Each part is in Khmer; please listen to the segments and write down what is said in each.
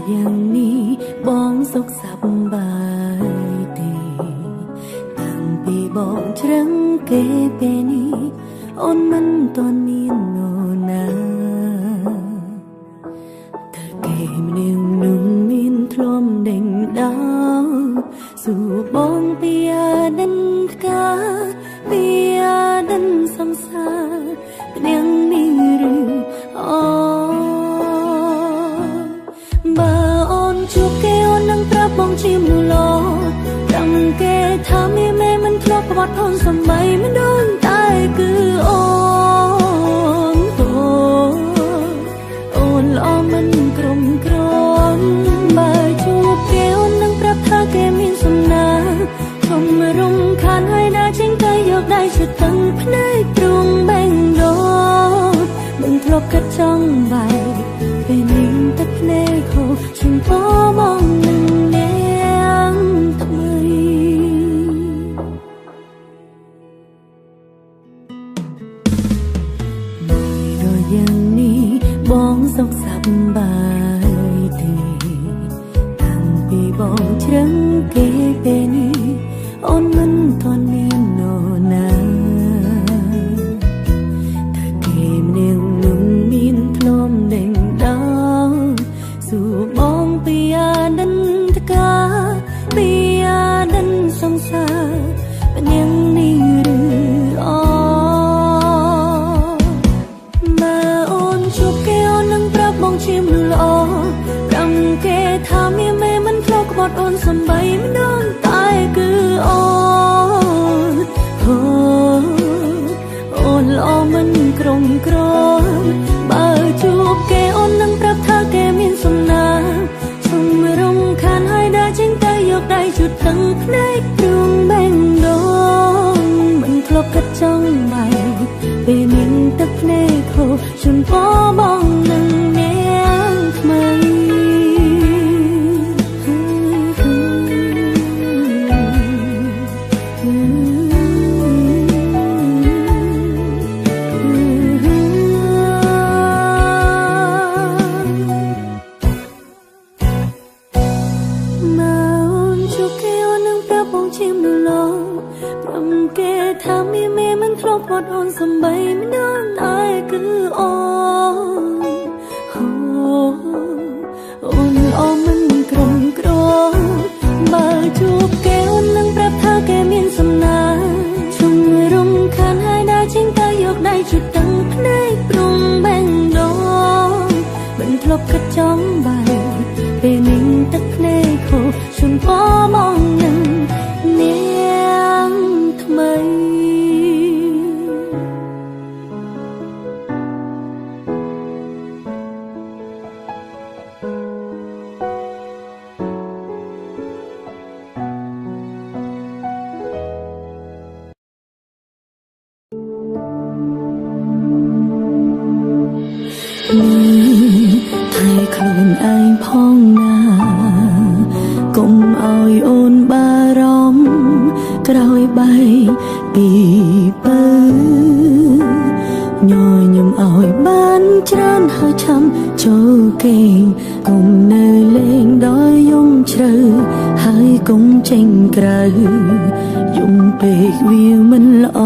อย่างนี้บ้องสุขสบายดีตั้งปีบ้องเชิงเกเปนี้អូនមិនទាន់មាននរណាតែគេម្នាក់នោះមានធ្លំដេញដោសួរបងពីអាដិនថ្កាពីអាដិនសំសាព្រៀងនេះឬអូបើអូនជួបគេអូននឹងប្រាប់បងជាមនុស្សល្អចាំគេថាមេមិនធ្លាប់ប្រវត្តិអូនសំបីមិនដូចតែគឺអូនល្អមិនក្រុមក្រនបើជួបគេអូននឹងប្រាប់ថាគេមានសំណាធំរំខានហើយដើរចេញទៅយកដៃជិតទាំងភ្នែកទ្រង់បេងដូតមិនធ្លាប់កាត់ចង់បែកពេលនេះទឹកភ្នែកហូរឈឹងពោបងនឹងនាងថ្មីយ៉ាងនេះបងសុខសប្បាយទេតាំងពីបងជ្រឹងគេពេលនេះអូនមិនទាន់មាននរណាតែគេម្នាក់នោះមានធ្លំដេញដោសួរបងពីអាដិនថ្កាពីអាដិនសង្សារម្នាក់នេះឬអូបងជាមនុស្សល្អប្រាំគេថាមានមេមិនធ្លាប់ក្បត់អូនសំបីមិនដូចតែគឺអូនអូនល្អមិនក្រុមក្រនបើជួបគេអូននឹងប្រាប់ថាគេមានសំណាឈុំរំខានហើយដើរចេញទៅយកដៃជូតទាំងភ្នែកទ្រង់បេងដូងមិនធ្លាប់កាត់ចង់បែកពេលមានទឹកភ្នែកហូរជូនពោបងនឹងថ្មីថាមានមេមិនធ្លាប់បត់អូនសំបីមិនដឹងតែគឺអូនល្អមិនក្រុមក្រនបើជួបគេអូននឹងប្រាប់ថាគេមានសំណាជុំរំខានហើយដើរចេញទៅយកដៃជិតទាំងភ្នែកព្រំបេងដូងមិនធ្លាប់កាត់ចង់បែកពេលនេះទឹកភ្នែកខូចជូនពោបងនឹងនាងថ្មីថៃខ្លួនឯងផងណាកុំឲ្យអូនបារម្ភក្រោយបែកពីពើញញឹមឲ្យបានច្រើនហើយឆាំចូលគេងកុំនៅលេងដោយយំជ្រៅហើយកុំចេញក្រៅយំពេកវាមិនល្អ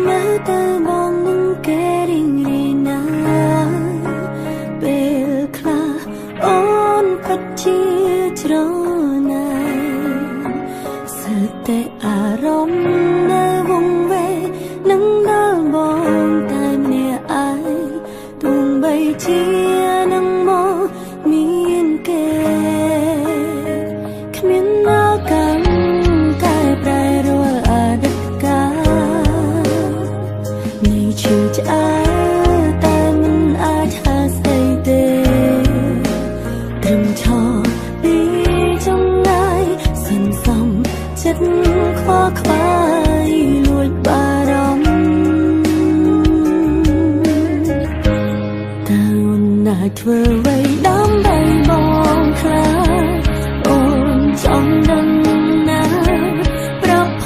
មើលទៅបងនឹងគេរីងរាយណាស់ពេលខ្លះអូនពិតជាច្រណែនស្ទើរតែអារម្មណ៍នៅវង្វេងនឹងដល់បងតែម្នាក់ឯងទោះបីជានឹងមកមានគេគ្មាននៅកាន់កែប្រែរាល់អតីតកាលនៃឈឺឆ្អែតតែមិនអាចថាស្ដីទេត្រឹមឈរពីចម្ងាយសន្សំចិត្តខ្វល់ខ្វាយលួចបារម្ភតើអូនអាចធ្វើអ្វីដើម្បីបងខ្លាចអូនចង់ដឹងណាប្រផ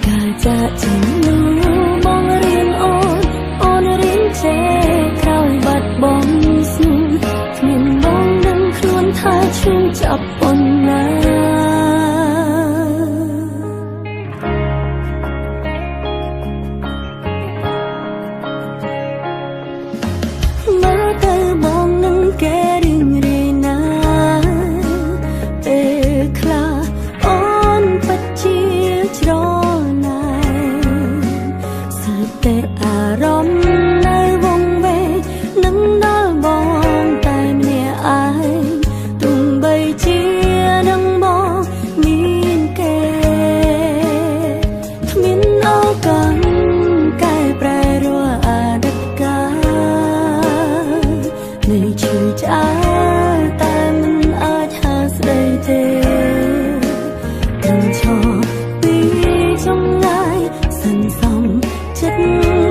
ការចាក់ចេញនោះបងរៀនអូនរៀនចេះក្រោយបាត់បង់ស្នូលគ្មានបងដឹងខ្លួនថាឈឺចាប់ប៉ុណ្ណាមើលទៅបងនឹងគេរីងរាយណាស់ពេលខ្លះអូនពិតជាច្រណែនស្ទើរតែអារម្មណ៍នៅវង្វេងនឹងដល់បងតែម្នាក់ឯងទោះបីជានឹងមកមានគេគ្មានឱកាសកែប្រែរាល់អតីតកាលនៃឈឺឆ្អែតតែមិនអាចហាស្ដីទេត្រឹមឈរពីចម្ងាយសន្សំចិត្ត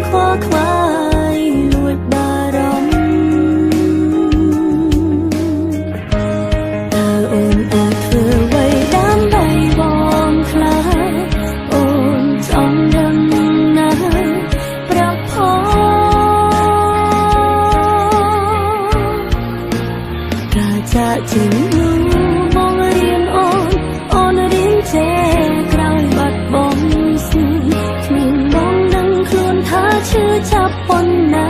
ខ្វល់ខ្វាយលួចបារម្ភតើអូនអាចធ្វើអ្វីដើម្បីបងខ្លាចអូនចង់ដឹងណាប្រផការចាក់ចេញនោះបងរៀនអូនរៀនចេះក្រោយបាត់បង់ស្នូលគ្មានបងដឹងខ្លួនថាឈឺចាប់ប៉ុណ្ណា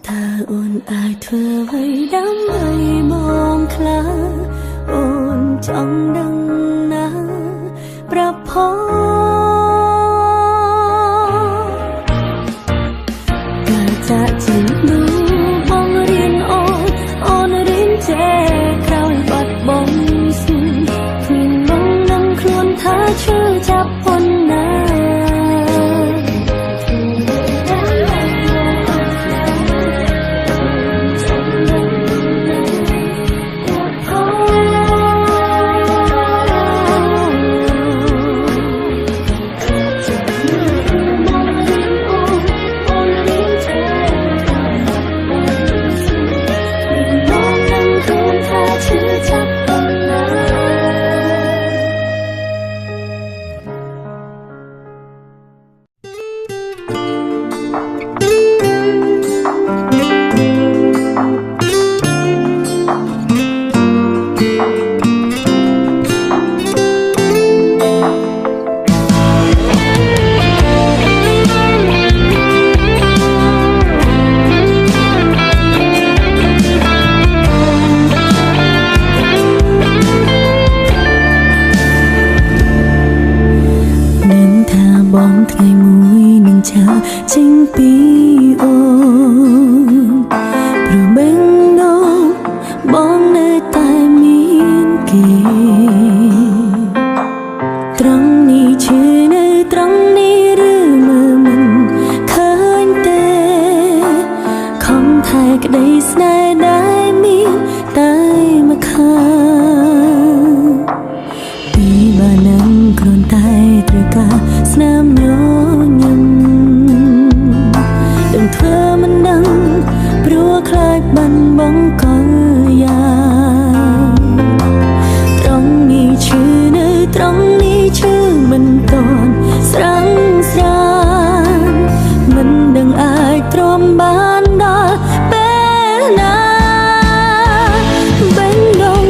តើអូនអាចធ្វើអ្វីដើម្បីបងខ្លាចអូនចង់ដឹងណាប្រផការចាក់ចេញនោះបងរៀនអូនរៀនចេះក្រោយបាត់បង់ស្នូលគ្មានបងដឹងខ្លួនថាឈឺចាប់ប៉ុណ្ណាបងថ្ងៃមួយនឹងចាចេញពីអូនព្រមបេងដូងបងនៅតែមានគេត្រង់នេះឈឺនៅត្រង់នេះឬមើលមិនឃើញទេខំថែក្តីស្នេហ៍ដែលមានតែមកខាងពីបាននឹងគ្រាន់តែត្រូវការស្នាមញញឹមដឹងធ្វើមិនដឹងព្រោះខ្លាចបាត់បង់កលយ៉ាងត្រង់នេះឈឺនៅត្រង់នេះឈឺមិនតន់ស្រាំងស្រានមិនដឹងអាចទ្រាំបានដល់ពេលណាបេះដូង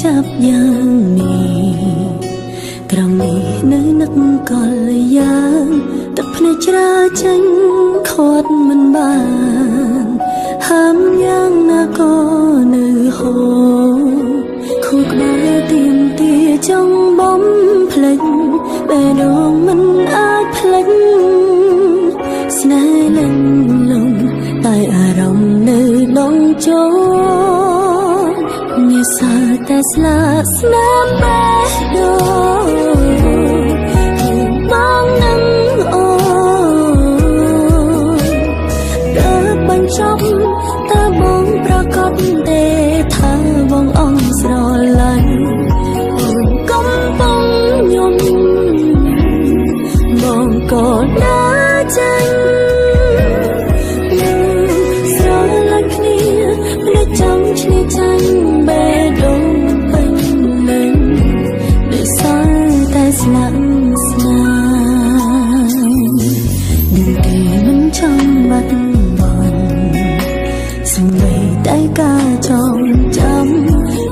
ចាប់យ៉ាងនេះក្រំនេះនៅនឹកកលយ៉ាងទឹកភ្នែកច្រាចេញខាត់មិនបានហាមយ៉ាងណាក៏នៅហូរខួរក្បាលទៀមទាចង់បំភ្លេចបេះដូងមិនអាចភ្លេចស្នេហ៍លិញលងតែអារម្មណ៍នៅដងចូលនេះសើតែស្លាកស្នាមបេះដូងបងនឹងអូនដើរបញ្ចប់តើបងប្រកាសទេថាបងអងស្រឡាញ់អូនកំពុងញញបងក៏ដើរចេញស្រឡាញ់គ្នាមិនចង់ឈ្នះចាញ់បេះដូងពេញលេងដោយសារតែស្លាប់ស្នាមនឹងគេមិនចង់បាត់បង់សំបីតែការចងចាំ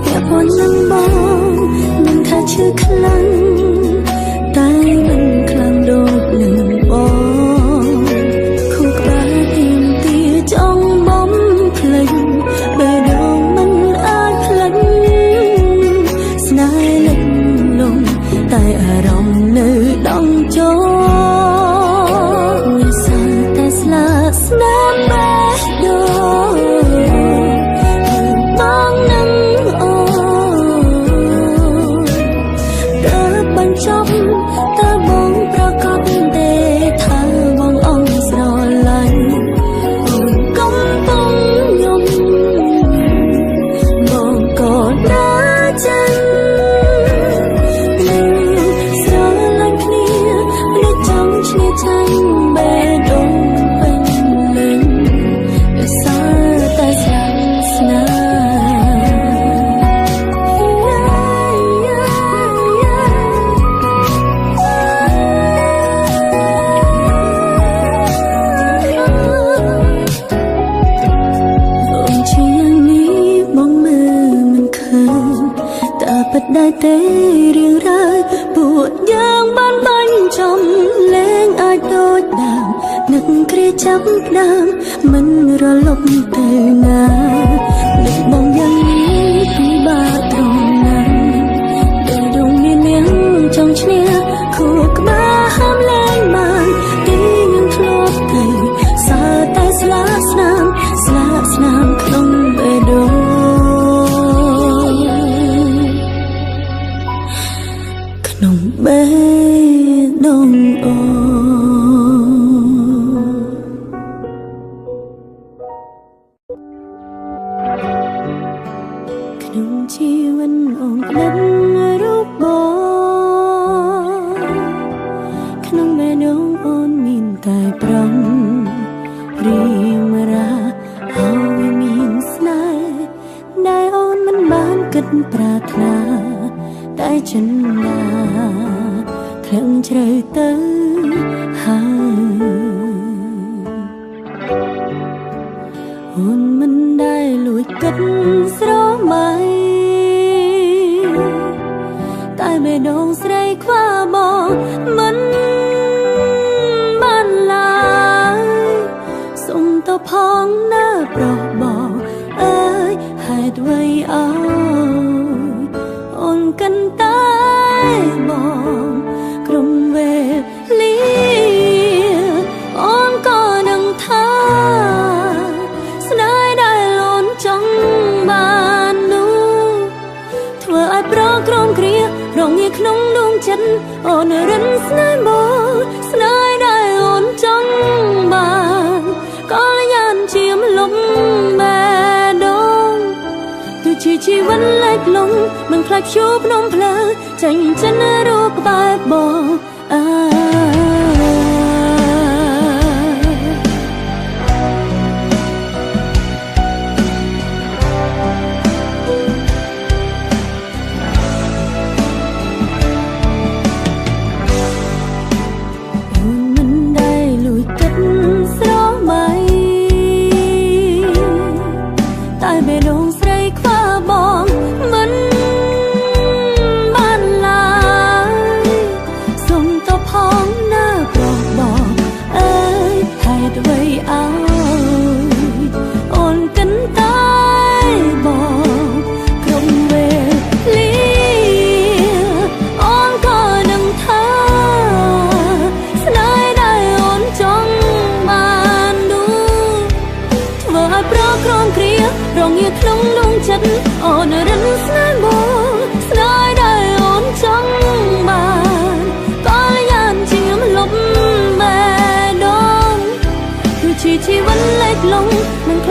តែប៉ុននឹងបងនឹងថាឈឺខ្លាំងតែមិនខ្លាំងដូចនឹងបងខួរក្បាលទៀមទាចង់បំភ្លេចបេះដូងមិនអាចភ្លេចស្នេហ៍លិចលងតែអារម្មណ៍នៅដងចូលនេះសើតែស្លាកស្នាមបេះដូងបងនឹងអូនដើរបញ្ចប់តើបងប្រកាសទេថាបងអងស្រឡាញ់អូនកំពុងញញបងក៏ដើរចេញស្រឡាញ់គ្នាមិនចង់ឈ្នះចាញ់បេះដូងពេញលេងដោយសារតែស្លាប់ស្នាមអូនជាយ៉ាងនេះបងមើលមិនឃើញតែពិតដែរទេរៀងរ៉ាយពួកយ៉ាងបានបាញ់ចំលែងអាចដូចដើមនឹកគ្រាចាប់ដើមមិនរលប់ទៅណានឹកបងយ៉ាងនេះពិបាកត្រង់ណាដែលដងមាននាងចង់ឈ្នះខួរក្បាលហាមលែងបានទីនឹងធ្លាប់ទៅសើតែស្លាកស្នាមក្នុងបេះដូងក្នុងបេះដូងអូក្នុងជីវិតអូនក្លិនរូបបងក្នុងបេះដូងអូនមានតែប្រំរៀងរាហើយមានស្នេហ៍ដែលអូនមិនបានគិតប្រាថ្នាតែចិនណាធ្លាក់ជ្រៅទៅហើយអូនមិនដែលលួចគិតស្រមៃតែបេះដូងស្រីខ្វះបងមិនបានឡើយសុំទៅផងណាប្រុសបងអើយហេតុអ្វីអើយអូនកាន់តែបងក្រុមវេលាអូនក៏នឹងថាស្នេហ៍ដែលអូនចង់បាននោះធ្វើឲ្យប្រក្រមគ្រារងាក្នុងដួងចិត្តអូនរិនស្នេហ៍បងស្នេហ៍ដែលអូនចង់បានក៏យ៉ាងជាមលំបេះដូងទោះជាជីវិតលេចលងមិនខ្លាចជួបភ្នំភ្លើចេញចិនរូបក្បែរបងអើតែបេះដូងស្រីខ្វះបងមិន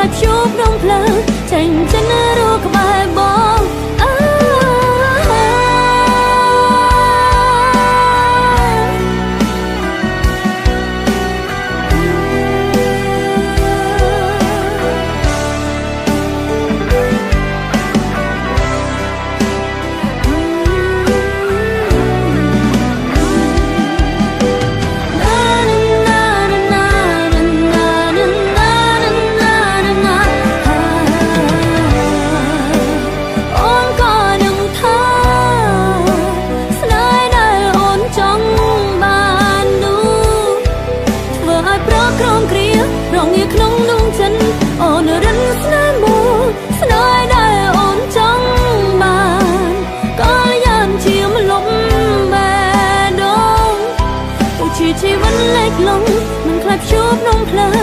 ខ្លាចជួបនងផ្លូវចេញចេញរកក្បែរបងชีวิตเล็กลงมันคลับชุบนงเพล